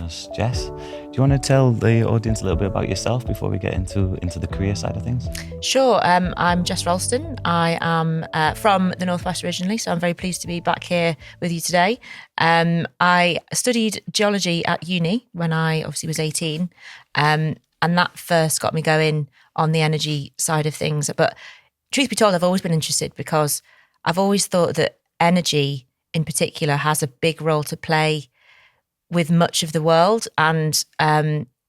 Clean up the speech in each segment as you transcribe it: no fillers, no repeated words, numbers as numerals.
us, Jess. Do you want to tell the audience a little bit about yourself before we get into the career side of things? Sure. I'm Jess Ralston. I am from the Northwest originally, so I'm very pleased to be back here with you today. I studied geology at uni when I obviously was 18, and that first got me going on the energy side of things. But truth be told, I've always been interested because I've always thought that energy in particular has a big role to play with much of the world. And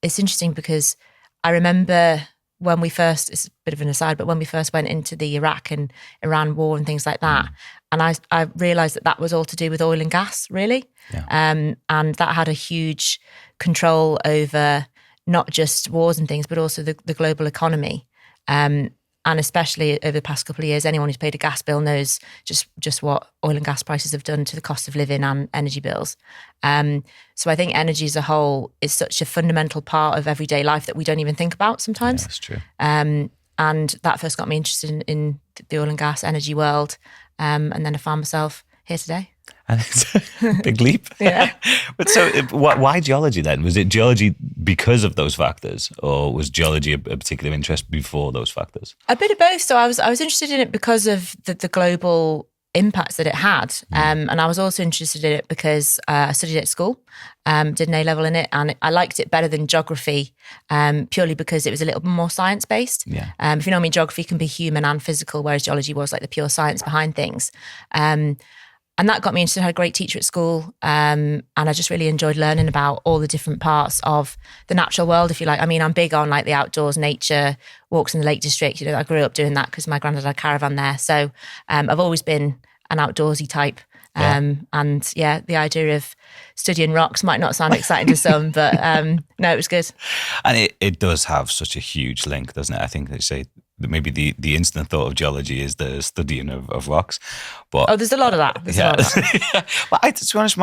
it's interesting because I remember when we first, it's a bit of an aside, but when we first went into the Iraq and Iran war and things like that, and I realised that was all to do with oil and gas, really. Yeah. And that had a huge control over not just wars and things, but also the global economy. And especially over the past couple of years, anyone who's paid a gas bill knows just what oil and gas prices have done to the cost of living and energy bills. So I think energy as a whole is such a fundamental part of everyday life that we don't even think about sometimes. Yeah, that's true. And that first got me interested in the oil and gas energy world. And then I found myself here today. And it's a big leap. Yeah. But so why geology then? Was it geology because of those factors, or was geology a particular interest before those factors? A bit of both. So I was interested in it because of the global impacts that it had. And I was also interested in it because I studied it at school, did an A-level in it, and I liked it better than geography purely because it was a little bit more science-based. Yeah. If you know me, geography can be human and physical, whereas geology was like the pure science behind things. And that got me interested. I had a great teacher at school, and I just really enjoyed learning about all the different parts of the natural world, if you like. I mean, I'm big on like the outdoors, nature, walks in the Lake District. You know, I grew up doing that because my granddad had a caravan there. So I've always been an outdoorsy type. And yeah, the idea of studying rocks might not sound exciting to some, but no, it was good. And it does have such a huge link, doesn't it? I think they say that maybe the instant thought of geology is the studying of rocks. But there's a lot of that. There's a lot of that. But to be honest,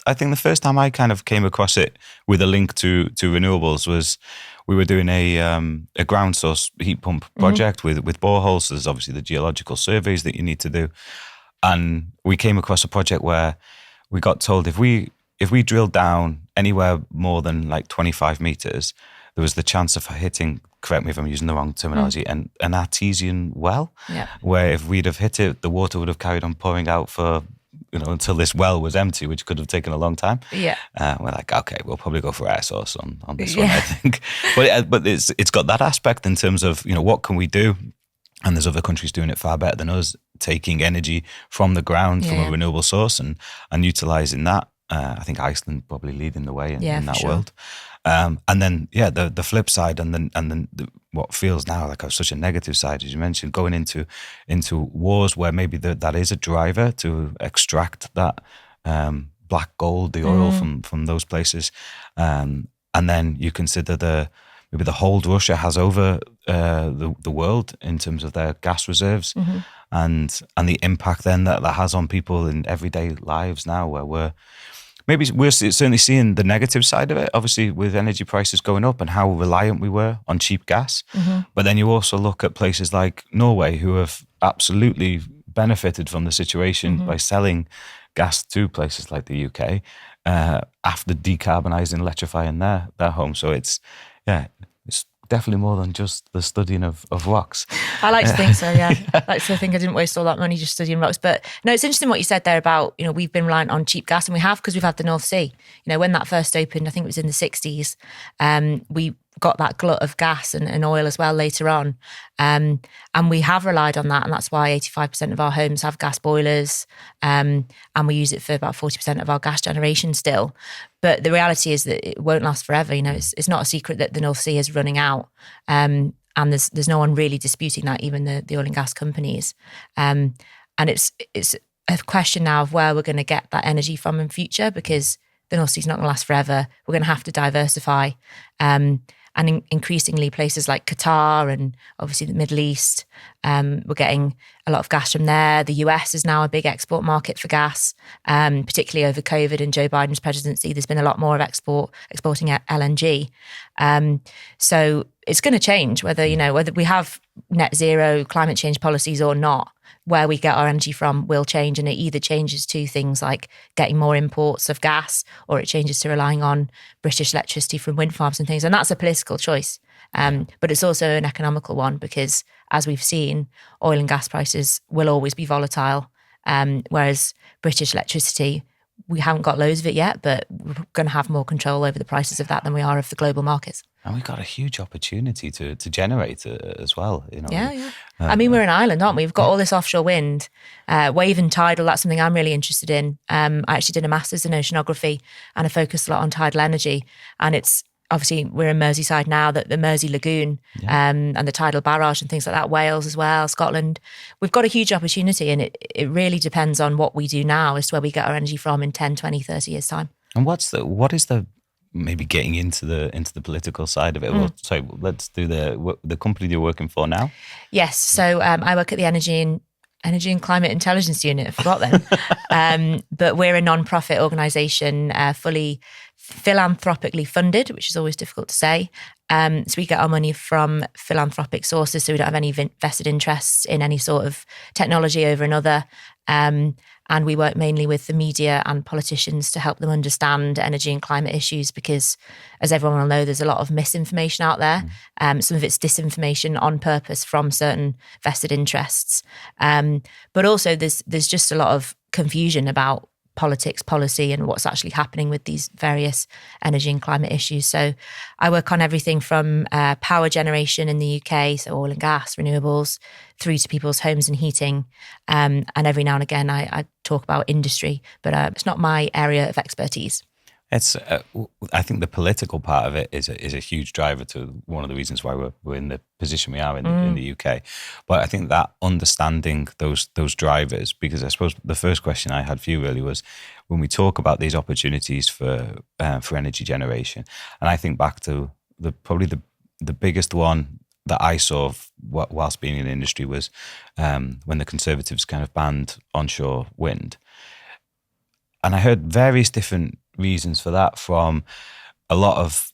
the first time I kind of came across it with a link to renewables was we were doing a ground source heat pump project with boreholes. There's obviously the geological surveys that you need to do. And we came across a project where we got told if we drilled down anywhere more than like 25 meters, there was the chance of hitting, correct me if I'm using the wrong terminology, an artesian well, where if we'd have hit it, the water would have carried on pouring out for, until this well was empty, which could have taken a long time. Yeah. We're like, okay, we'll probably go for air source on this one, I think. But it's got that aspect in terms of, what can we do? And there's other countries doing it far better than us, taking energy from the ground, from a renewable source and utilising that. I think Iceland probably leading the way in that world. And then, the flip side and then what feels now like such a negative side, as you mentioned, going into wars where maybe that is a driver to extract that black gold, the oil from those places. And then you consider maybe the hold Russia has over the world in terms of their gas reserves and the impact then that has on people in everyday lives now, where we're certainly seeing the negative side of it, obviously with energy prices going up and how reliant we were on cheap gas. But then you also look at places like Norway, who have absolutely benefited from the situation by selling gas to places like the UK after decarbonising, electrifying their home. So it's definitely more than just the studying of rocks. I like to think so, yeah. I like to think I didn't waste all that money just studying rocks. But no, it's interesting what you said there about, we've been reliant on cheap gas, and we have because we've had the North Sea. When that first opened, I think it was in the 60s, we got that glut of gas and oil as well later on. And we have relied on that, and that's why 85% of our homes have gas boilers, and we use it for about 40% of our gas generation still. But the reality is that it won't last forever. It's not a secret that the North Sea is running out, and there's no one really disputing that, even the oil and gas companies. And it's a question now of where we're going to get that energy from in future, because the North Sea's not going to last forever. We're going to have to diversify. And increasingly places like Qatar and obviously the Middle East, we're getting a lot of gas from there. The US is now a big export market for gas, particularly over COVID and Joe Biden's presidency. There's been a lot more of exporting LNG. So it's going to change whether we have net zero climate change policies or not. where we get our energy from will change, and it either changes to things like getting more imports of gas, or it changes to relying on British electricity from wind farms and things. And that's a political choice. But it's also an economical one, because as we've seen, oil and gas prices will always be volatile. Whereas British electricity, we haven't got loads of it yet, but we're going to have more control over the prices of that than we are of the global markets. And we've got a huge opportunity to generate as well. Yeah. I mean, we're an island, aren't we? We've got all this offshore wind, wave and tidal. That's something I'm really interested in. I actually did a master's in oceanography, and I focused a lot on tidal energy. And it's obviously, we're in Merseyside now, that the Mersey Lagoon and the tidal barrage and things like that, Wales as well, Scotland. We've got a huge opportunity, and it really depends on what we do now as to where we get our energy from in 10, 20, 30 years' time. And what is the maybe getting into the political side of it? Well, so let's do the company you're working for now. Yes. So I work at the Energy and Climate Intelligence Unit. I forgot then. But we're a non-profit organisation, fully philanthropically funded, which is always difficult to say. So we get our money from philanthropic sources, so we don't have any vested interests in any sort of technology over another. And we work mainly with the media and politicians to help them understand energy and climate issues, because, as everyone will know, there's a lot of misinformation out there. Some of it's disinformation on purpose from certain vested interests. But also there's just a lot of confusion about politics, policy, and what's actually happening with these various energy and climate issues. So I work on everything from power generation in the UK, so oil and gas, renewables, through to people's homes and heating. And every now and again, I talk about industry, but it's not my area of expertise. It's, I think the political part of it is a huge driver to one of the reasons why we're in the position we are in the UK. But I think that understanding those drivers, because I suppose the first question I had for you really was, when we talk about these opportunities for energy generation, and I think back to probably the biggest one that I saw whilst being in the industry was when the Conservatives kind of banned onshore wind. And I heard various different reasons for that from a lot of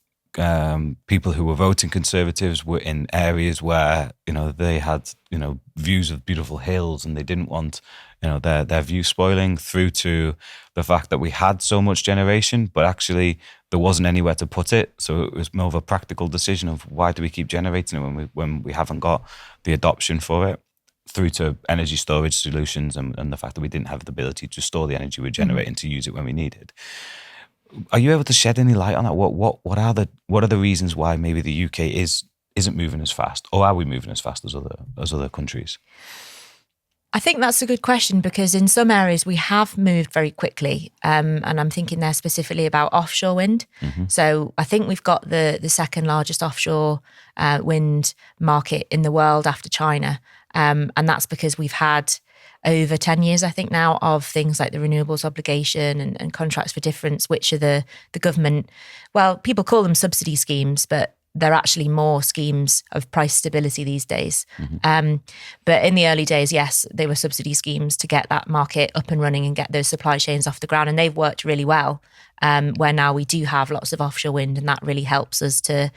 people who were voting Conservatives were in areas where, they had, views of beautiful hills, and they didn't want, their view spoiling, through to the fact that we had so much generation, but actually there wasn't anywhere to put it. So it was more of a practical decision of, why do we keep generating it when we haven't got the adoption for it, through to energy storage solutions and the fact that we didn't have the ability to store the energy we're generating to use it when we need it. Are you able to shed any light on that? What are the reasons why maybe the UK isn't moving as fast, or are we moving as fast as other countries? I think that's a good question, because in some areas we have moved very quickly, and I'm thinking there specifically about offshore wind. So I think we've got the second largest offshore wind market in the world after China, and that's because we've had over 10 years, I think now, of things like the renewables obligation and contracts for difference, which are the government, well, people call them subsidy schemes, but they're actually more schemes of price stability these days. But in the early days, yes, they were subsidy schemes to get that market up and running and get those supply chains off the ground. And they've worked really well, where now we do have lots of offshore wind, and that really helps us to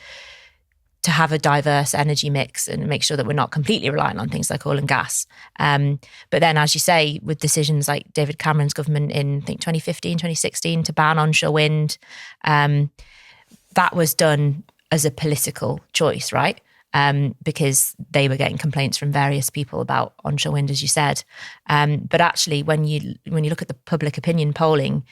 have a diverse energy mix and make sure that we're not completely reliant on things like oil and gas. But then, as you say, with decisions like David Cameron's government in, I think, 2015, 2016 to ban onshore wind, that was done as a political choice, right? Because they were getting complaints from various people about onshore wind, as you said. But actually, when you look at the public opinion polling,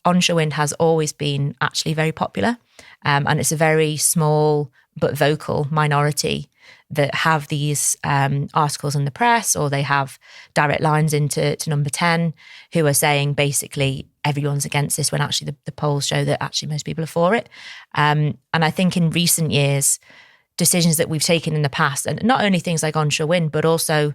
onshore wind has always been actually very popular. And it's a very small but vocal minority that have these articles in the press, or they have direct lines into Number 10, who are saying basically everyone's against this, when actually the polls show that actually most people are for it. And I think in recent years, decisions that we've taken in the past, and not only things like onshore wind, but also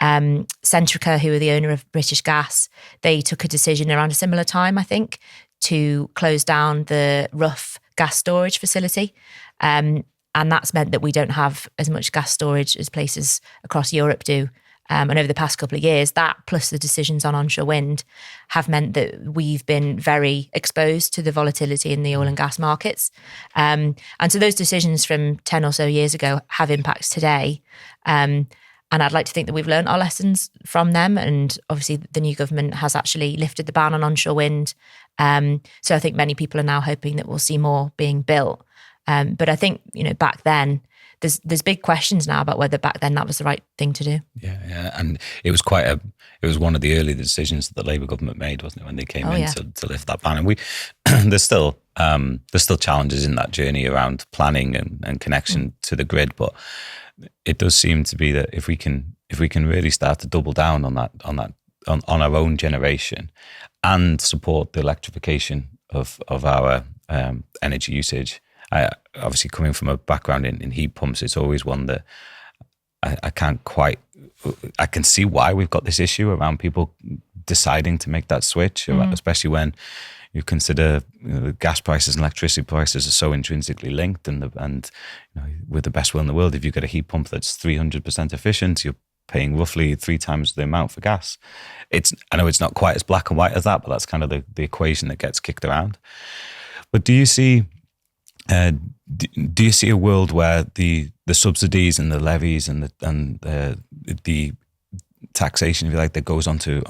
Centrica, who are the owner of British Gas, they took a decision around a similar time, I think, to close down the Rough gas storage facility. And that's meant that we don't have as much gas storage as places across Europe do. And over the past couple of years, that plus the decisions on onshore wind have meant that we've been very exposed to the volatility in the oil and gas markets. And so those decisions from 10 or so years ago have impacts today. And And I'd like to think that we've learned our lessons from them. And obviously the new government has actually lifted the ban on onshore wind. So I think many people are now hoping that we'll see more being built. But I think, back then, there's big questions now about whether back then that was the right thing to do. Yeah. And it was one of the early decisions that the Labour government made, wasn't it, when they came to lift that ban. And there's still challenges in that journey around planning and connection to the grid. But it does seem to be that if we can really start to double down on our own generation and support the electrification of our energy usage. Obviously, coming from a background in heat pumps, it's always one that I can see why we've got this issue around people deciding to make that switch, especially when you consider the gas prices and electricity prices are so intrinsically linked, and with the best will in the world, if you get a heat pump that's 300% efficient, you're paying roughly 3 times the amount for gas. I know it's not quite as black and white as that, but that's kind of the equation that gets kicked around. But do you see a world where the subsidies and the levies and the taxation, if you like, that goes onto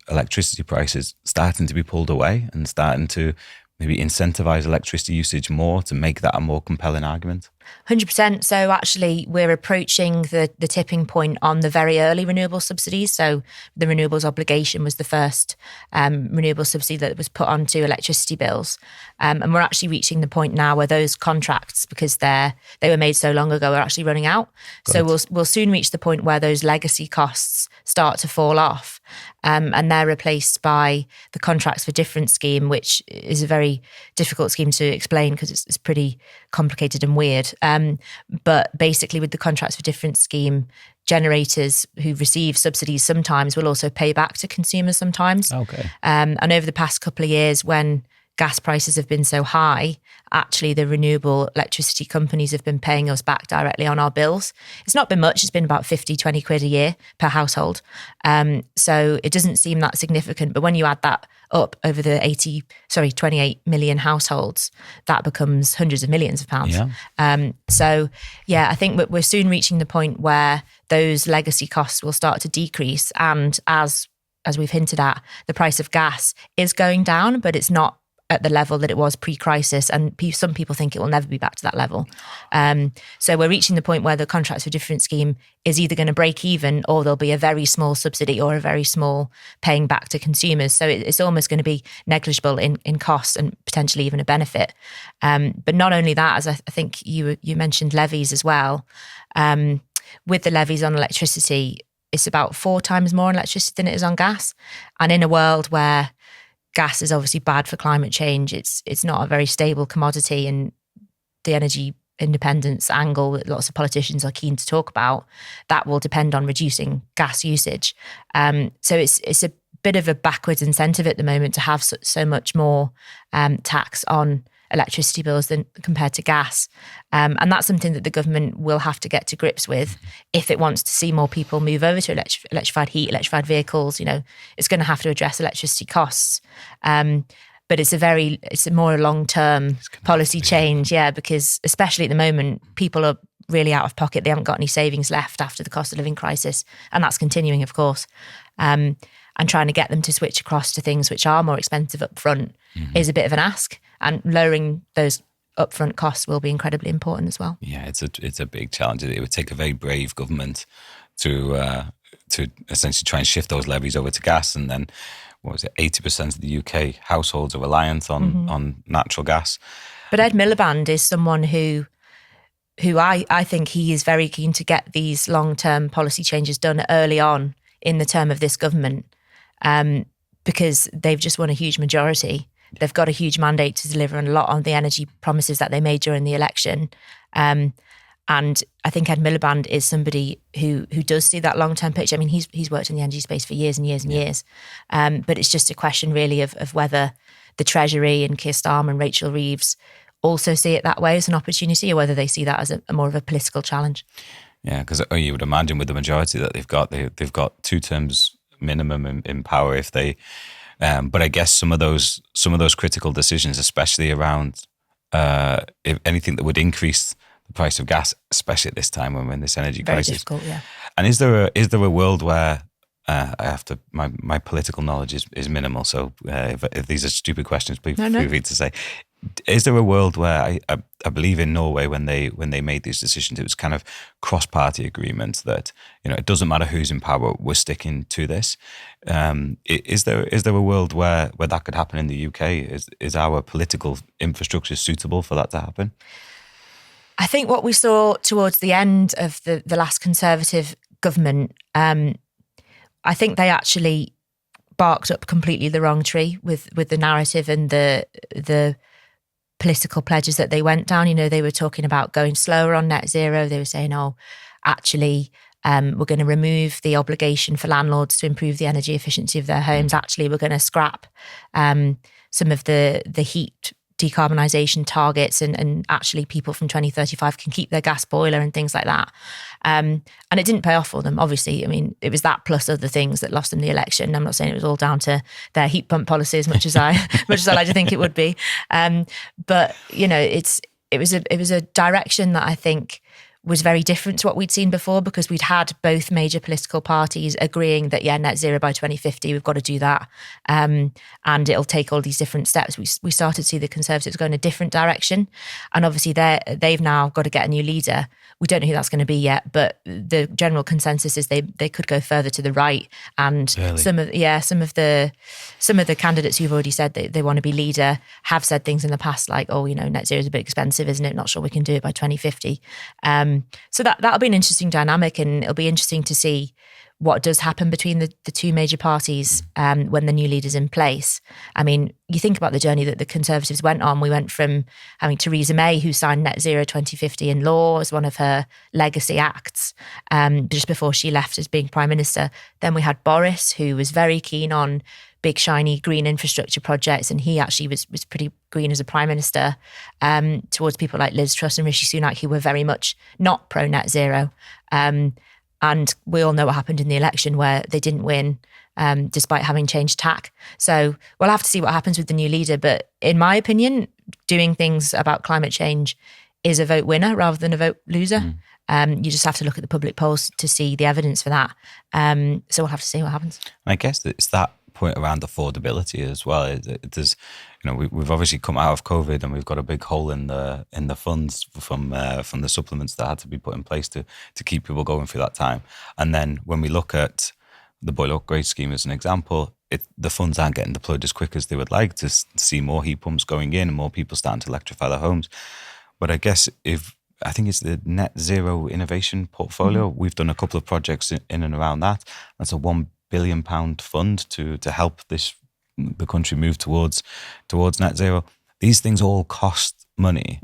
electricity prices starting to be pulled away and starting to maybe incentivize electricity usage more to make that a more compelling argument? 100%. So actually, we're approaching the tipping point on the very early renewable subsidies. So the renewables obligation was the first renewable subsidy that was put onto electricity bills. And we're actually reaching the point now where those contracts, because they were made so long ago, are actually running out. So we'll soon reach the point where those legacy costs start to fall off. And they're replaced by the contracts for difference scheme, which is a very difficult scheme to explain because it's pretty complicated and weird. But basically, with the contracts for difference scheme, generators who receive subsidies sometimes will also pay back to consumers sometimes. Okay. And over the past couple of years, when gas prices have been so high, actually the renewable electricity companies have been paying us back directly on our bills. It's not been much. It's been about 50, 20 quid a year per household. So it doesn't seem that significant. But when you add that up over the 28 million households, that becomes hundreds of millions of pounds. Yeah. I think we're soon reaching the point where those legacy costs will start to decrease. And as we've hinted at, the price of gas is going down, but it's not at the level that it was pre-crisis, and some people think it will never be back to that level. So we're reaching the point where the contracts for difference scheme is either going to break even, or there'll be a very small subsidy or a very small paying back to consumers. So it's almost going to be negligible in cost and potentially even a benefit. But not only that, as I think you mentioned levies as well. With the levies on electricity, it's about 4 times more on electricity than it is on gas. And in a world where gas is obviously bad for climate change, it's not a very stable commodity, and the energy independence angle that lots of politicians are keen to talk about, that will depend on reducing gas usage. So it's a bit of a backwards incentive at the moment to have so much more tax on electricity bills than compared to gas. And that's something that the government will have to get to grips with if it wants to see more people move over to electrified heat, electrified vehicles. It's going to have to address electricity costs. But it's a more long-term policy change, because especially at the moment, people are really out of pocket. They haven't got any savings left after the cost of living crisis. And that's continuing, of course. And trying to get them to switch across to things which are more expensive up front is a bit of an ask. And lowering those upfront costs will be incredibly important as well. Yeah, it's a big challenge. It would take a very brave government to essentially try and shift those levies over to gas. And then, 80% of the UK households are reliant on natural gas. But Ed Miliband is someone who I think he is very keen to get these long-term policy changes done early on in the term of this government, because they've just won a huge majority. They've got a huge mandate to deliver on a lot on the energy promises that they made during the election. And I think Ed Miliband is somebody who does see that long-term picture. I mean, he's worked in the energy space for years and years and years. But it's just a question really of whether the Treasury and Keir Starmer and Rachel Reeves also see it that way as an opportunity, or whether they see that as a more of a political challenge. Yeah, because you would imagine with the majority that they've got 2 terms minimum in power if they... but I guess some of those critical decisions, especially around if anything that would increase the price of gas, especially at this time when we're in this energy Very crisis. difficult, yeah. And is there a world where I have to, my political knowledge is minimal, so if these are stupid questions, please feel free to say. Is there a world where I believe in Norway when they made these decisions, it was kind of cross-party agreement that, you know, it doesn't matter who's in power, we're sticking to this. Is there a world where that could happen in the UK? Is our political infrastructure suitable for that to happen? I think what we saw towards the end of the last Conservative government, I think they actually barked up completely the wrong tree with the narrative and the political pledges that they went down. You know, they were talking about going slower on net zero. They were saying, oh, actually, we're going to remove the obligation for landlords to improve the energy efficiency of their homes. Actually, we're going to scrap some of the heat decarbonisation targets, and actually people from 2035 can keep their gas boiler and things like that. And it didn't pay off for them, obviously. I mean, it was that plus other things that lost them the election. I'm not saying it was all down to their heat pump policy as much as I like to think it would be. But, you know, it was a direction that I think was very different to what we'd seen before, because we'd had both major political parties agreeing that, yeah, net zero by 2050, we've got to do that. And it'll take all these different steps. We started to see the Conservatives go in a different direction. And obviously they've now got to get a new leader. We don't know who that's going to be yet, but the general consensus is they could go further to the right. And really? some of the candidates who've already said they want to be leader have said things in the past like, oh, you know, net zero is a bit expensive, isn't it? Not sure we can do it by 2050. So that'll be an interesting dynamic, and it'll be interesting to see what does happen between the two major parties when the new leader's in place. I mean, you think about the journey that the Conservatives went on. We went from having Theresa May, who signed Net Zero 2050 in law as one of her legacy acts, just before she left as being Prime Minister. Then we had Boris, who was very keen on big, shiny green infrastructure projects, and he actually was pretty green as a Prime Minister, towards people like Liz Truss and Rishi Sunak, who were very much not pro-net zero. And we all know what happened in the election where they didn't win, despite having changed tack. So we'll have to see what happens with the new leader. But in my opinion, doing things about climate change is a vote winner rather than a vote loser. You just have to look at the public polls to see the evidence for that. So we'll have to see what happens. I guess it's that point around affordability as well. There's, you know, we've obviously come out of COVID and we've got a big hole in the funds from the supplements that had to be put in place to keep people going through that time. And then when we look at the boiler upgrade scheme as an example, the funds aren't getting deployed as quick as they would like to see more heat pumps going in and more people starting to electrify their homes. But I guess I think it's the Net Zero Innovation Portfolio. We've done a couple of projects in and around that. That's a £1 billion fund to help the country move towards net zero. These things all cost money,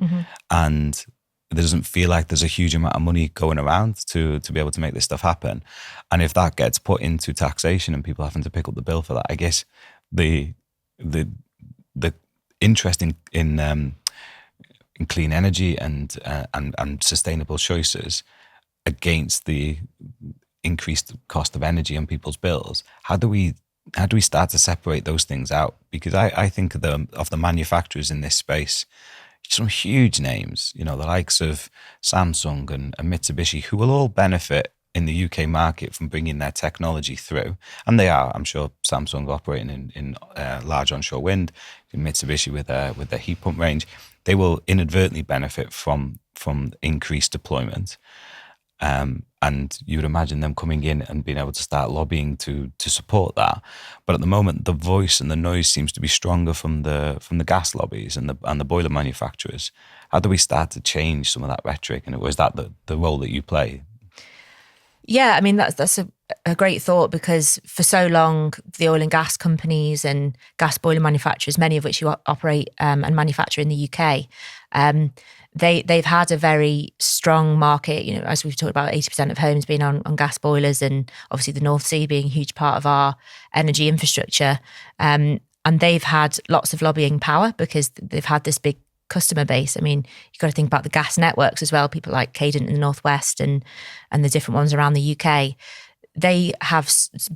and it doesn't feel like there's a huge amount of money going around to be able to make this stuff happen. And if that gets put into taxation and people having to pick up the bill for that, I guess the interest in clean energy and sustainable choices against the increased cost of energy on people's bills, how do we start to separate those things out? Because I think of the manufacturers in this space, some huge names, you know, the likes of Samsung and Mitsubishi, who will all benefit in the UK market from bringing their technology through. And they are, I'm sure, Samsung operating in large onshore wind, Mitsubishi with their heat pump range. They will inadvertently benefit from increased deployment. And you would imagine them coming in and being able to start lobbying to support that. But at the moment, the voice and the noise seems to be stronger from the gas lobbies and the boiler manufacturers. How do we start to change some of that rhetoric? And was that the role that you play? Yeah, I mean, that's a great thought, because for so long, the oil and gas companies and gas boiler manufacturers, many of which you operate and manufacture in the UK, they've had a very strong market. You know, as we've talked about, 80% of homes being on gas boilers, and obviously the North Sea being a huge part of our energy infrastructure. And they've had lots of lobbying power because they've had this big customer base. I mean, you've got to think about the gas networks as well, people like Cadent in the Northwest and the different ones around the UK. They have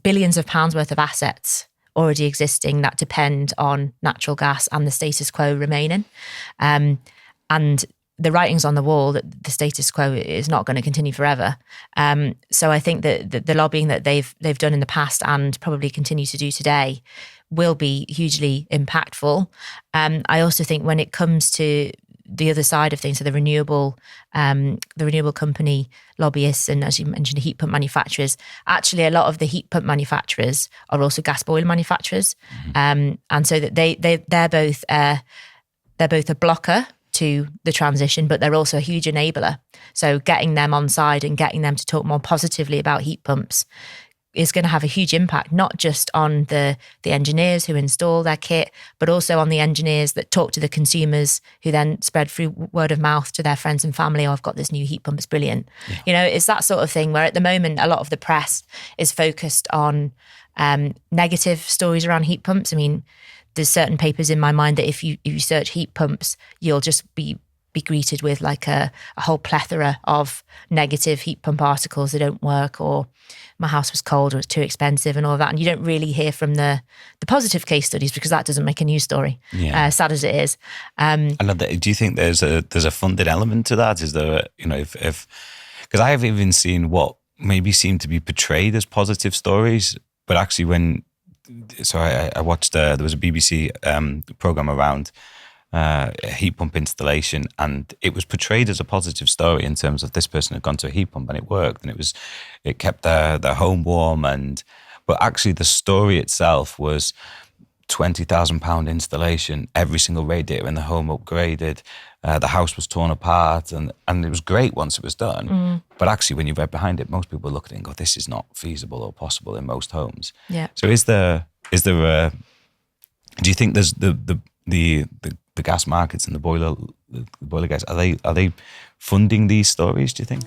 billions of pounds worth of assets already existing that depend on natural gas and the status quo remaining. And the writing's on the wall that the status quo is not going to continue forever. So I think that the lobbying that they've done in the past and probably continue to do today will be hugely impactful. I also think when it comes to the other side of things, so the renewable company lobbyists, and as you mentioned, the heat pump manufacturers, actually a lot of the heat pump manufacturers are also gas boiler manufacturers. And so that they're both a blocker to the transition, but they're also a huge enabler. So getting them on side and getting them to talk more positively about heat pumps is going to have a huge impact, not just on the engineers who install their kit, but also on the engineers that talk to the consumers who then spread through word of mouth to their friends and family. Oh, I've got this new heat pump, it's brilliant. Yeah. It's that sort of thing where at the moment, a lot of the press is focused on negative stories around heat pumps. I mean, there's certain papers in my mind that if you search heat pumps, you'll just be greeted with like a whole plethora of negative heat pump articles that don't work, or my house was cold, or it's too expensive, and all of that. And you don't really hear from the positive case studies because that doesn't make a news story, sad as it is. Do you think there's a funded element to that? Is there, if because I have even seen what maybe seem to be portrayed as positive stories, but actually I watched, there was a BBC program around a heat pump installation, and it was portrayed as a positive story in terms of this person had gone to a heat pump and it worked, and it kept their home warm, but actually the story itself was £20,000 installation, every single radiator in the home upgraded, the house was torn apart, and it was great once it was done. But actually, when you read behind it, most people look at it and go, "This is not feasible or possible in most homes." Yeah. So is there a? Do you think there's the gas markets and the boiler gas, are they funding these stories? Do you think?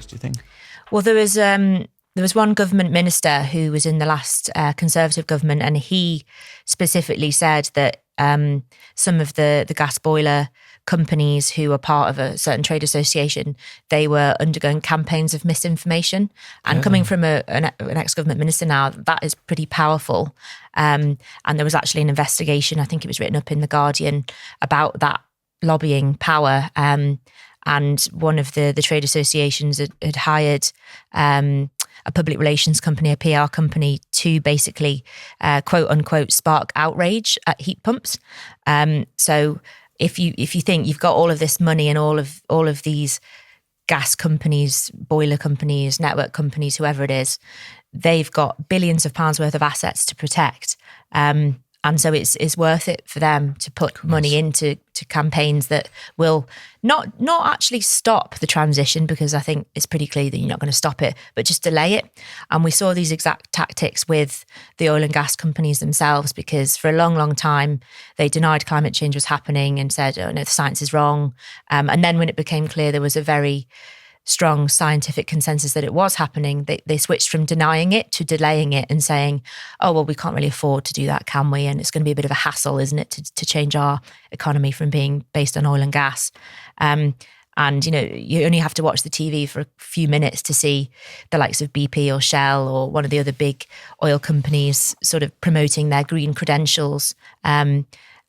Do you think? Well, there was one government minister who was in the last Conservative government, and he specifically said that some of the gas boiler companies who are part of a certain trade association, they were undergoing campaigns of misinformation. And coming from an ex-government minister now, that is pretty powerful. And there was actually an investigation, I think it was written up in The Guardian, about that lobbying power. And one of the trade associations had hired a public relations company, a PR company, to basically quote unquote spark outrage at heat pumps. So if you think you've got all of this money and all of these gas companies, boiler companies, network companies, whoever it is, they've got billions of pounds worth of assets to protect. And so it's worth it for them to put money into campaigns that will not actually stop the transition, because I think it's pretty clear that you're not going to stop it, but just delay it. And we saw these exact tactics with the oil and gas companies themselves, because for a long, long time, they denied climate change was happening and said, oh no, the science is wrong. And then when it became clear there was a very strong scientific consensus that it was happening, they switched from denying it to delaying it and saying, oh, well, we can't really afford to do that, can we? And it's going to be a bit of a hassle, isn't it, to change our economy from being based on oil and gas. And, you only have to watch the TV for a few minutes to see the likes of BP or Shell or one of the other big oil companies sort of promoting their green credentials.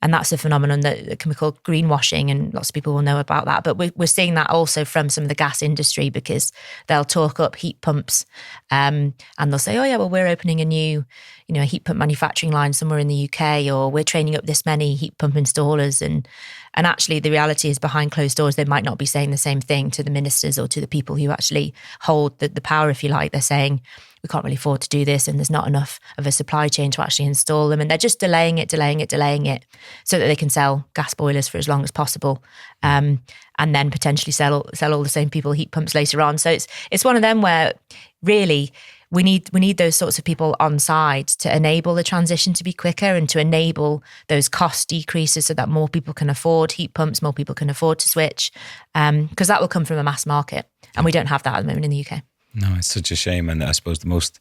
And that's a phenomenon that can be called greenwashing, and lots of people will know about that. But we're seeing that also from some of the gas industry, because they'll talk up heat pumps and they'll say, oh yeah, well, we're opening a new, a heat pump manufacturing line somewhere in the UK, or we're training up this many heat pump installers. And actually the reality is, behind closed doors, they might not be saying the same thing to the ministers or to the people who actually hold the power, if you like. They're saying, we can't really afford to do this, and there's not enough of a supply chain to actually install them. And they're just delaying it so that they can sell gas boilers for as long as possible. And then potentially sell all the same people heat pumps later on. So it's one of them where really we need those sorts of people on side to enable the transition to be quicker and to enable those cost decreases so that more people can afford heat pumps, more people can afford to switch, because that will come from a mass market. And we don't have that at the moment in the UK. No, it's such a shame. And I suppose the most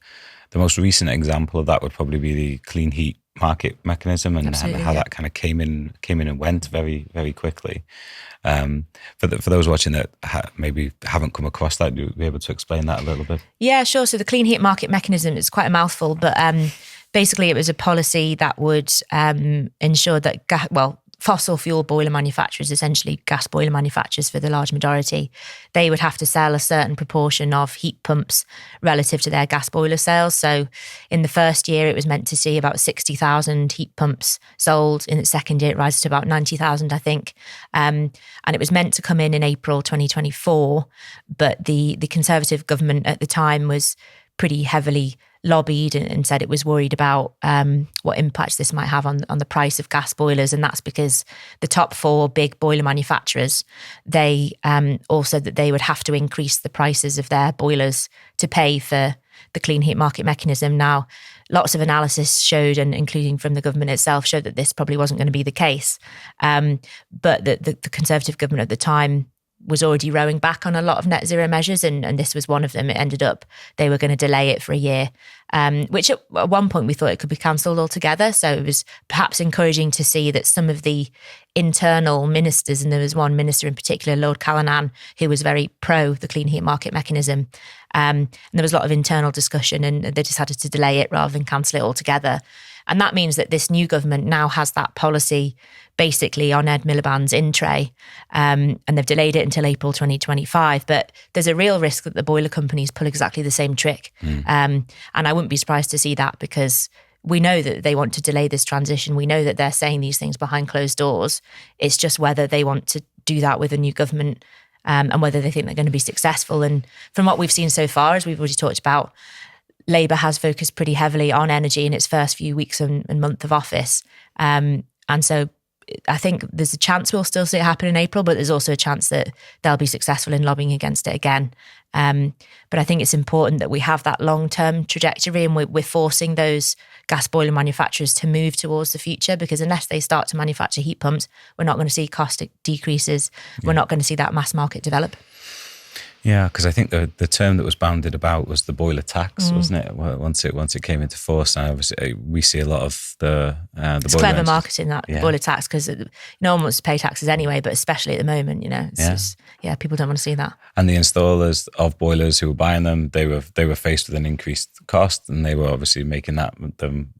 recent example of that would probably be the clean heat market mechanism and how yeah. that kind of came in and went very, very quickly. For those watching that maybe haven't come across that, you'll be able to explain that a little bit. Yeah, sure. So the clean heat market mechanism is quite a mouthful, but basically it was a policy that would ensure that, fossil fuel boiler manufacturers, essentially gas boiler manufacturers for the large majority, they would have to sell a certain proportion of heat pumps relative to their gas boiler sales. So in the first year, it was meant to see about 60,000 heat pumps sold. In its second year, it rises to about 90,000, I think. And it was meant to come in April 2024. But the Conservative government at the time was pretty heavily lobbied and said it was worried about what impacts this might have on the price of gas boilers. And that's because the top 4 big boiler manufacturers, they all said that they would have to increase the prices of their boilers to pay for the clean heat market mechanism. Now, lots of analysis showed, and including from the government itself, showed that this probably wasn't going to be the case. But the Conservative government at the time was already rowing back on a lot of net zero measures, and this was one of them. It ended up they were going to delay it for a year, which at one point we thought it could be cancelled altogether. So it was perhaps encouraging to see that some of the internal ministers, and there was one minister in particular, Lord Callanan, who was very pro the clean heat market mechanism. And there was a lot of internal discussion, and they decided to delay it rather than cancel it altogether. And that means that this new government now has that policy basically on Ed Miliband's in tray, and they've delayed it until April 2025. But there's a real risk that the boiler companies pull exactly the same trick. And I wouldn't be surprised to see that, because we know that they want to delay this transition. We know that they're saying these things behind closed doors. It's just whether they want to do that with a new government and whether they think they're going to be successful. And from what we've seen so far, as we've already talked about, Labour has focused pretty heavily on energy in its first few weeks and month of office. And so I think there's a chance we'll still see it happen in April, but there's also a chance that they'll be successful in lobbying against it again. But I think it's important that we have that long-term trajectory, and we're forcing those gas boiler manufacturers to move towards the future, because unless they start to manufacture heat pumps, we're not going to see cost decreases. We're not going to see that mass market develop. Yeah, because I think the term that was bandied about was the boiler tax, wasn't it? Once it came into force, and obviously we see a lot of the it's boiler clever marketing, that boiler tax, because no one wants to pay taxes anyway, but especially at the moment, people don't want to see that. And the installers of boilers who were buying them, they were faced with an increased cost, and they were obviously making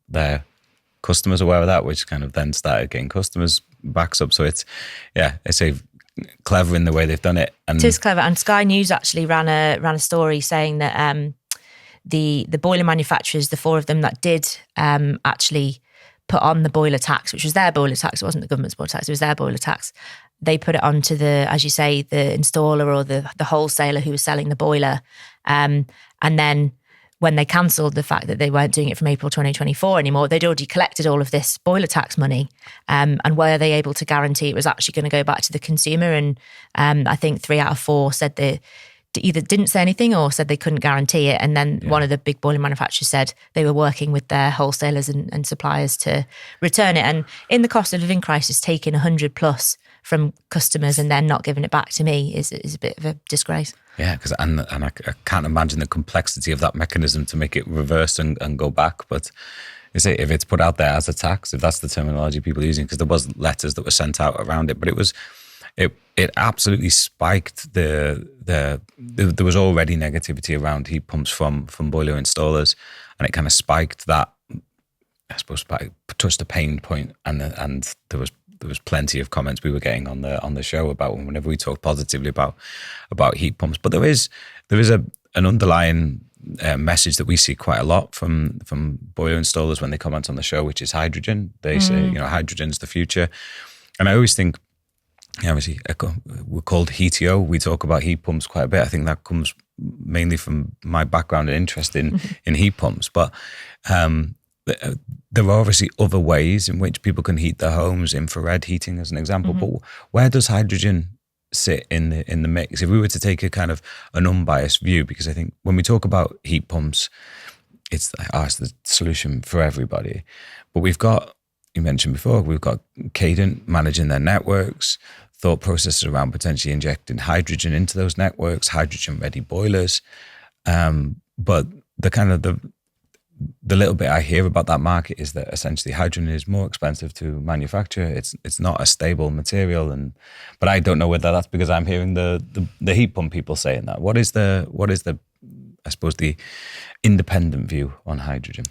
their customers aware of that, which kind of then started getting customers backs up. So it's a clever in the way they've done it. And it is clever. And Sky News actually ran a story saying that the boiler manufacturers, the 4 of them that did actually put on the boiler tax, which was their boiler tax, it wasn't the government's boiler tax, it was their boiler tax. They put it onto the, as you say, the installer or the wholesaler who was selling the boiler. And then when they cancelled the fact that they weren't doing it from April 2024 anymore, they'd already collected all of this boiler tax money. And were they able to guarantee it was actually going to go back to the consumer? And I think 3 out of 4 said they either didn't say anything or said they couldn't guarantee it. And then one of the big boiler manufacturers said they were working with their wholesalers and suppliers to return it. And in the cost of living crisis, taking 100 plus from customers and then not giving it back to me is a bit of a disgrace. Yeah, because I can't imagine the complexity of that mechanism to make it reverse and go back. But if it's put out there as a tax, if that's the terminology people are using, because there was letters that were sent out around it, but it absolutely spiked there was already negativity around heat pumps from boiler installers, and it kind of spiked that, I suppose, touched a pain point, and there was plenty of comments we were getting on the show about whenever we talk positively about heat pumps. But there is an underlying message that we see quite a lot from boiler installers when they comment on the show, which is hydrogen. They say, hydrogen's the future. And I always think, obviously, we're called Heatio. We talk about heat pumps quite a bit. I think that comes mainly from my background and interest in heat pumps. But there are obviously other ways in which people can heat their homes, infrared heating as an example. But where does hydrogen sit in the mix? If we were to take a kind of an unbiased view, because I think when we talk about heat pumps, it's the solution for everybody. But we've got, you mentioned before, we've got Cadent managing their networks, thought processes around potentially injecting hydrogen into those networks, hydrogen-ready boilers. But the little bit I hear about that market is that essentially hydrogen is more expensive to manufacture. It's not a stable material, but I don't know whether that's because I'm hearing the heat pump people saying that. What is the I suppose the independent view on hydrogen?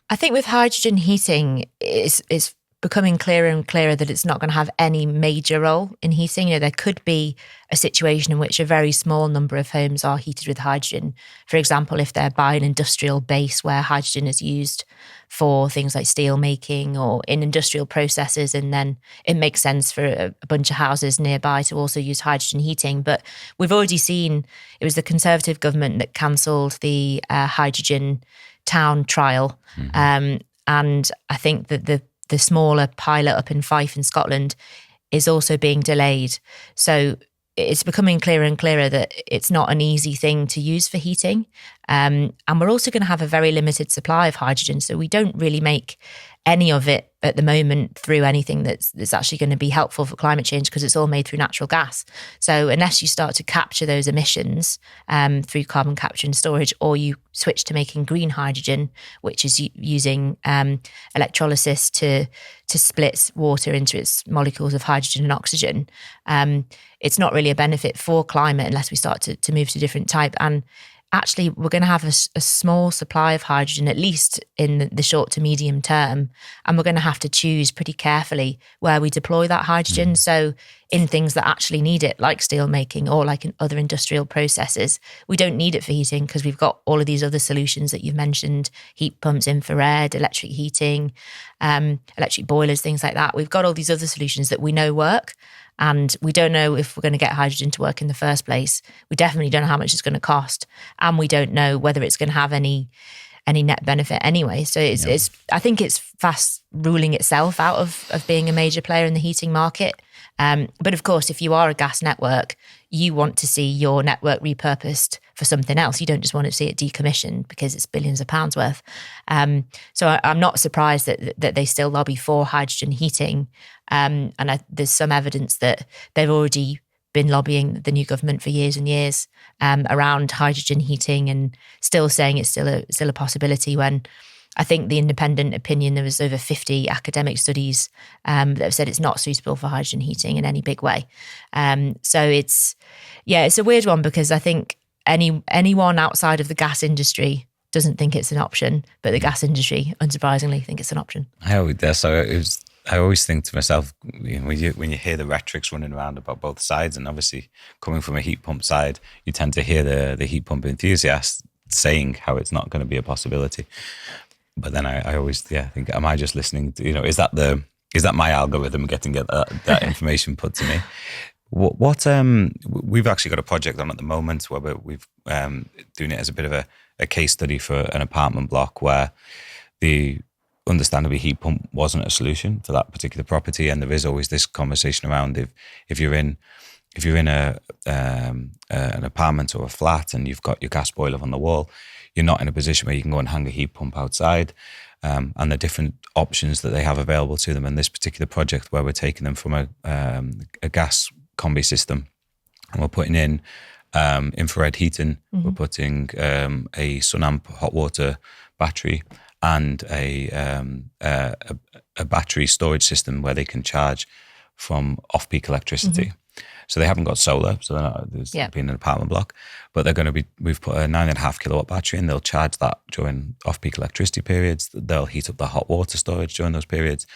I think with hydrogen heating, it's becoming clearer and clearer that it's not going to have any major role in heating. There could be a situation in which a very small number of homes are heated with hydrogen. For example, if they're by an industrial base where hydrogen is used for things like steel making or in industrial processes, and then it makes sense for a bunch of houses nearby to also use hydrogen heating. But we've already seen, it was the Conservative government that cancelled the hydrogen town trial. And I think that the smaller pilot up in Fife in Scotland is also being delayed. So it's becoming clearer and clearer that it's not an easy thing to use for heating. And we're also going to have a very limited supply of hydrogen. So we don't really make any of it at the moment through anything that's actually going to be helpful for climate change, because it's all made through natural gas. So unless you start to capture those emissions through carbon capture and storage, or you switch to making green hydrogen, which is using electrolysis to split water into its molecules of hydrogen and oxygen, it's not really a benefit for climate unless we start to move to a different type. And actually, we're going to have a small supply of hydrogen, at least in the short to medium term. And we're going to have to choose pretty carefully where we deploy that hydrogen. So in things that actually need it, like steel making or like in other industrial processes, we don't need it for heating because we've got all of these other solutions that you've mentioned: heat pumps, infrared, electric heating, electric boilers, things like that. We've got all these other solutions that we know work. And we don't know if we're going to get hydrogen to work in the first place. We definitely don't know how much it's going to cost. And we don't know whether it's going to have any net benefit anyway. So it's I think it's fast ruling itself out of being a major player in the heating market. But of course, if you are a gas network, you want to see your network repurposed for something else. You don't just want to see it decommissioned because it's billions of pounds worth. So I'm not surprised that they still lobby for hydrogen heating. And there's some evidence that they've already been lobbying the new government for years and years around hydrogen heating, and still saying it's still a possibility, when I think the independent opinion, there was over 50 academic studies that have said it's not suitable for hydrogen heating in any big way. So it's a weird one, because I think anyone outside of the gas industry doesn't think it's an option, but the gas industry, unsurprisingly, think it's an option. I always think to myself, when you hear the rhetorics running around about both sides, and obviously coming from a heat pump side, you tend to hear the heat pump enthusiasts saying how it's not going to be a possibility. But then I always think, am I just listening to, is that my algorithm getting that information put to me? What we've actually got a project on at the moment where we've doing it as a bit of a case study for an apartment block where understandably heat pump wasn't a solution for that particular property. And there is always this conversation around if you're in an apartment or a flat and you've got your gas boiler on the wall, you're not in a position where you can go and hang a heat pump outside. And the different options that they have available to them. And this particular project where we're taking them from a gas combi system, and we're putting in infrared heating, we're putting a Sunamp hot water battery, and a battery storage system where they can charge from off-peak electricity. So they haven't got solar, so they're not, there's been an apartment block, but we've put a 9.5 kilowatt battery in. They'll charge that during off-peak electricity periods. They'll heat up the hot water storage during those periods,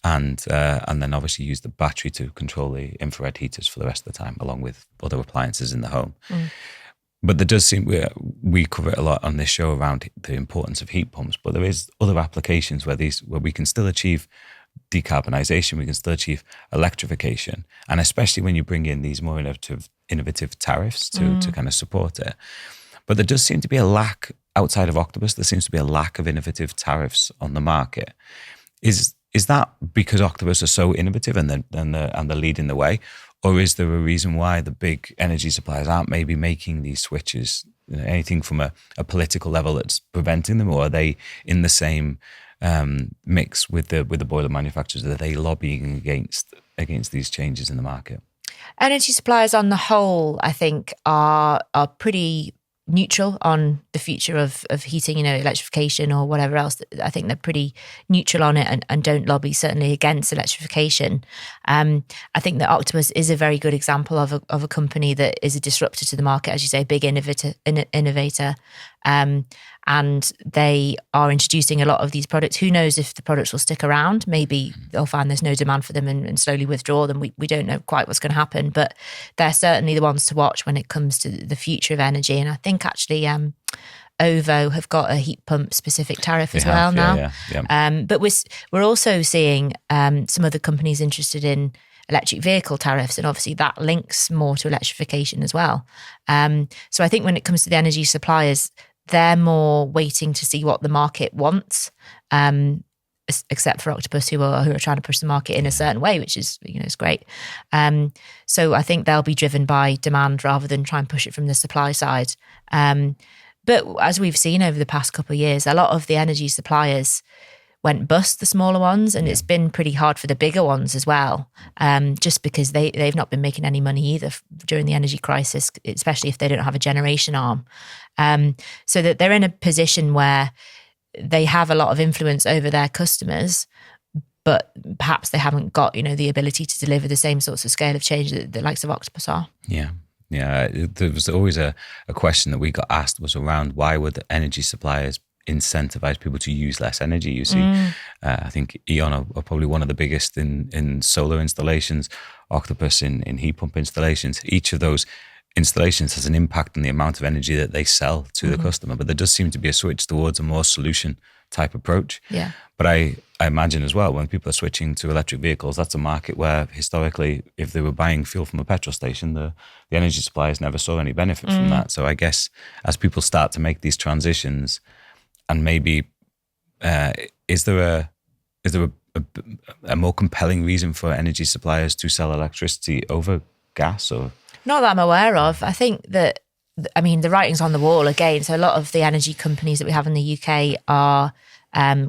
and then obviously use the battery to control the infrared heaters for the rest of the time, along with other appliances in the home. But there does seem, we cover it a lot on this show around the importance of heat pumps, but there is other applications where we can still achieve decarbonisation, we can still achieve electrification, and especially when you bring in these more innovative tariffs to kind of support it. But there does seem to be a lack, outside of Octopus, there seems to be a lack of innovative tariffs on the market. Is that because Octopus are so innovative and they're leading the way? Or is there a reason why the big energy suppliers aren't maybe making these switches? Anything from a political level that's preventing them, or are they in the same mix with the boiler manufacturers? Are they lobbying against these changes in the market? Energy suppliers on the whole, I think, are pretty neutral on the future of heating, electrification or whatever else. I think they're pretty neutral on it and don't lobby certainly against electrification. I think that Octopus is a very good example of a company that is a disruptor to the market, as you say, a big innovator. And they are introducing a lot of these products. Who knows if the products will stick around? Maybe they'll find there's no demand for them and slowly withdraw them. We don't know quite what's going to happen, but they're certainly the ones to watch when it comes to the future of energy. And I think actually OVO have got a heat pump specific tariff as well now. Yeah. But we're also seeing some other companies interested in electric vehicle tariffs, and obviously that links more to electrification as well. So I think when it comes to the energy suppliers, they're more waiting to see what the market wants, except for Octopus, who are trying to push the market in a certain way, which is is great. So I think they'll be driven by demand rather than try and push it from the supply side. But as we've seen over the past couple of years, a lot of the energy suppliers went bust, the smaller ones, and it's been pretty hard for the bigger ones as well, just because they've not been making any money either during the energy crisis, especially if they don't have a generation arm. So that they're in a position where they have a lot of influence over their customers, but perhaps they haven't got the ability to deliver the same sorts of scale of change that the likes of Octopus are. Yeah. There was always a question that we got asked was around why would the energy suppliers incentivize people to use less energy. You see, I think E.ON are probably one of the biggest in solar installations, Octopus in heat pump installations. Each of those installations has an impact on the amount of energy that they sell to the customer. But there does seem to be a switch towards a more solution type approach. Yeah. But I imagine as well, when people are switching to electric vehicles, that's a market where historically, if they were buying fuel from a petrol station, the energy suppliers never saw any benefit from that. So I guess as people start to make these transitions, and maybe is there a more compelling reason for energy suppliers to sell electricity over gas? Or not that I'm aware of. I think that, the writing's on the wall again. So a lot of the energy companies that we have in the UK are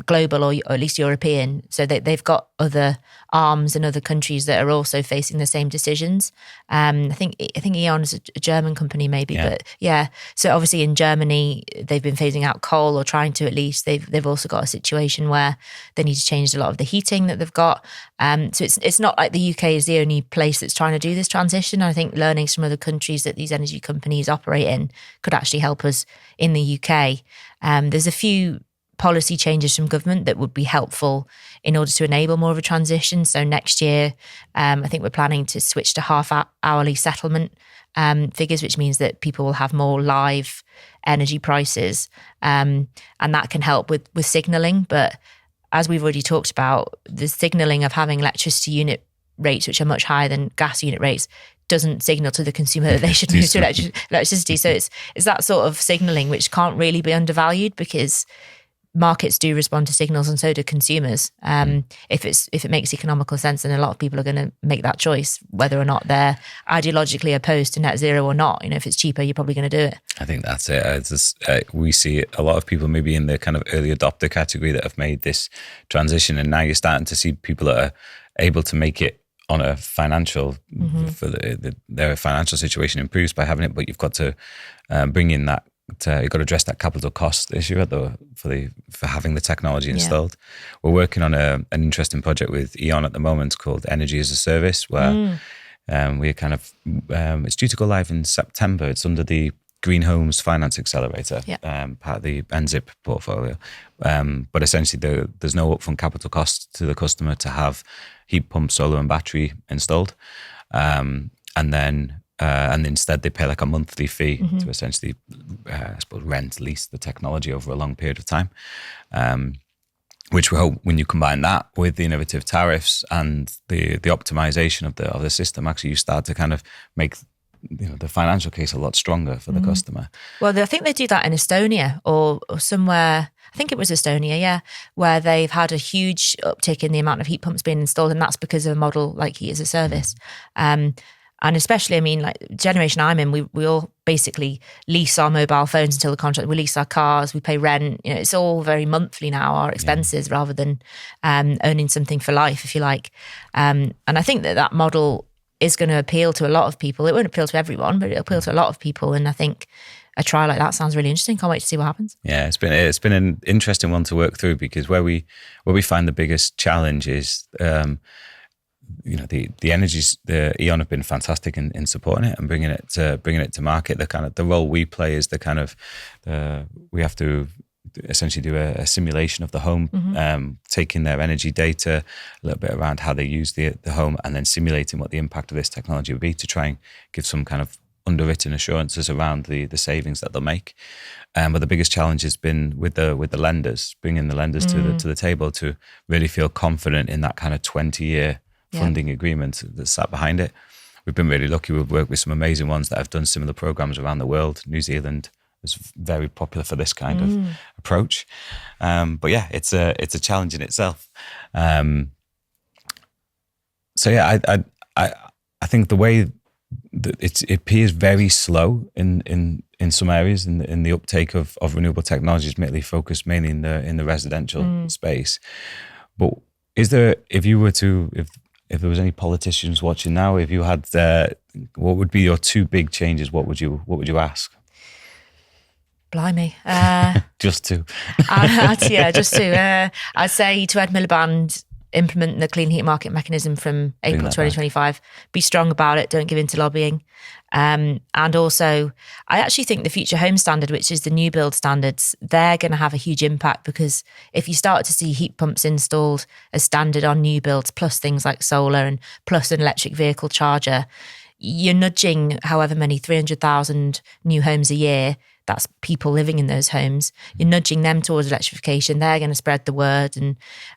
global or at least European. So they've got other arms in other countries that are also facing the same decisions. I think E.ON is a German company maybe, but yeah. So obviously in Germany, they've been phasing out coal, or trying to at least. They've also got a situation where they need to change a lot of the heating that they've got. So it's not like the UK is the only place that's trying to do this transition. I think learnings from other countries that these energy companies operate in could actually help us in the UK. There's a few policy changes from government that would be helpful in order to enable more of a transition. So next year, I think we're planning to switch to half-hourly settlement figures, which means that people will have more live energy prices, and that can help with signalling. But as we've already talked about, the signalling of having electricity unit rates, which are much higher than gas unit rates, doesn't signal to the consumer that they should move to electricity. So it's that sort of signalling which can't really be undervalued, because markets do respond to signals, and so do consumers. If it makes economical sense, then a lot of people are going to make that choice, whether or not they're ideologically opposed to net zero or not. If it's cheaper, you're probably going to do it. I think that's it. We see a lot of people maybe in the kind of early adopter category that have made this transition, and now you're starting to see people that are able to make it on a financial, for their financial situation improves by having it, but you've got to bring in that. You've got to address that capital cost issue for having the technology installed. We're working on an interesting project with E.ON at the moment called Energy as a Service, where we're kind of it's due to go live in September. It's under the Green Homes Finance Accelerator, part of the NZIP portfolio. But essentially, there's no upfront capital cost to the customer to have heat pump, solar, and battery installed, and instead they pay like a monthly fee to essentially, I suppose, lease the technology over a long period of time. Which we hope, when you combine that with the innovative tariffs and the optimization of the system, actually you start to kind of make the financial case a lot stronger for the customer. Well, I think they do that in Estonia or somewhere. I think it was Estonia, where they've had a huge uptick in the amount of heat pumps being installed, and that's because of a model like Heat as a Service. And especially, like generation I'm in, we all basically lease our mobile phones until the contract. We lease our cars, we pay rent. It's all very monthly now, our expenses, rather than owning something for life, if you like. And I think that model is going to appeal to a lot of people. It won't appeal to everyone, but it'll appeal to a lot of people. And I think a trial like that sounds really interesting. Can't wait to see what happens. Yeah, it's been an interesting one to work through, because where we find the biggest challenge is, the energies, the E.ON have been fantastic in supporting it and bringing it to market. The role we play is we have to essentially do a simulation of the home, taking their energy data, a little bit around how they use the home, and then simulating what the impact of this technology would be to try and give some kind of underwritten assurances around the savings that they'll make. But the biggest challenge has been with the lenders, bringing the lenders to the table to really feel confident in that kind of 20-year funding agreement that's sat behind it. We've been really lucky. We've worked with some amazing ones that have done similar programs around the world. New Zealand is very popular for this kind of approach. But yeah, it's a challenge in itself. So yeah, I think the way that it appears very slow in some areas in the uptake of renewable technologies, admittedly focused mainly in the residential space. But is there, if there was any politicians watching now, if you had, what would be your two big changes? What would you ask? Blimey. Just two. Just two. I'd say to Ed Miliband, implement the clean heat market mechanism from April 2025. Be strong about it. Don't give in to lobbying. And also, I actually think the Future Home Standard, which is the new build standards, they're going to have a huge impact, because if you start to see heat pumps installed as standard on new builds, plus things like solar and plus an electric vehicle charger, you're nudging however many 300,000 new homes a year. That's people living in those homes. You're nudging them towards electrification. They're going to spread the word, and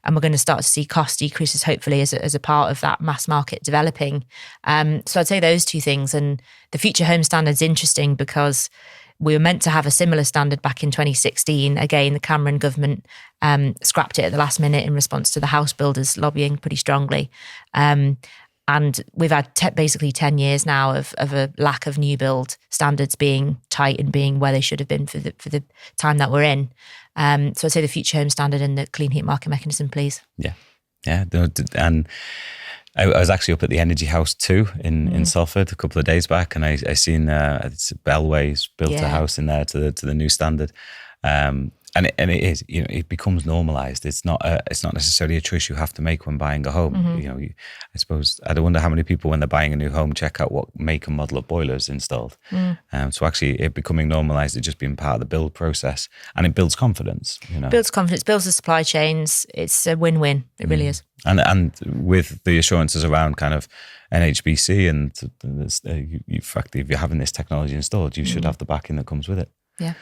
we're going to start to see cost decreases, hopefully, as a part of that mass market developing. So I'd say those two things. And the Future Home Standard's interesting because we were meant to have a similar standard back in 2016. Again, the Cameron government scrapped it at the last minute in response to the house builders lobbying pretty strongly. And we've had basically 10 years now of a lack of new build standards being tight and being where they should have been for the time that we're in. So I'd say the Future Home Standard and the Clean Heat Market Mechanism, please. Yeah. And I was actually up at the Energy House 2 in Salford a couple of days back, and I seen Bellway's built a house in there to the new standard. And it is, it becomes normalised. It's not necessarily a choice you have to make when buying a home. I suppose I wonder how many people, when they're buying a new home, check out what make and model of boilers installed. So actually, it becoming normalised, it just being part of the build process, and it builds confidence. Builds confidence, builds the supply chains. It's a win-win. It really is. And with the assurances around kind of NHBC and the fact that if you're having this technology installed, you should have the backing that comes with it. Yeah.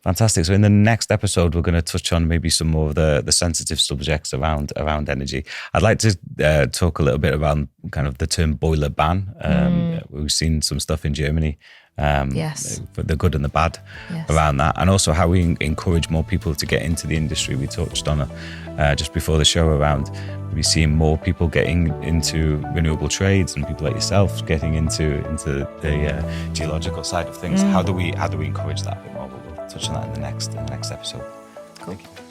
Fantastic. So in the next episode, we're going to touch on maybe some more of the sensitive subjects around energy. I'd like to talk a little bit around kind of the term boiler ban. We've seen some stuff in Germany, for the good and the bad around that, and also how we encourage more people to get into the industry. We touched on it just before the show around maybe seeing more people getting into renewable trades and people like yourself getting into the geological side of things. How do we encourage that a bit more? Touch on that in the next episode. Cool. Thank you.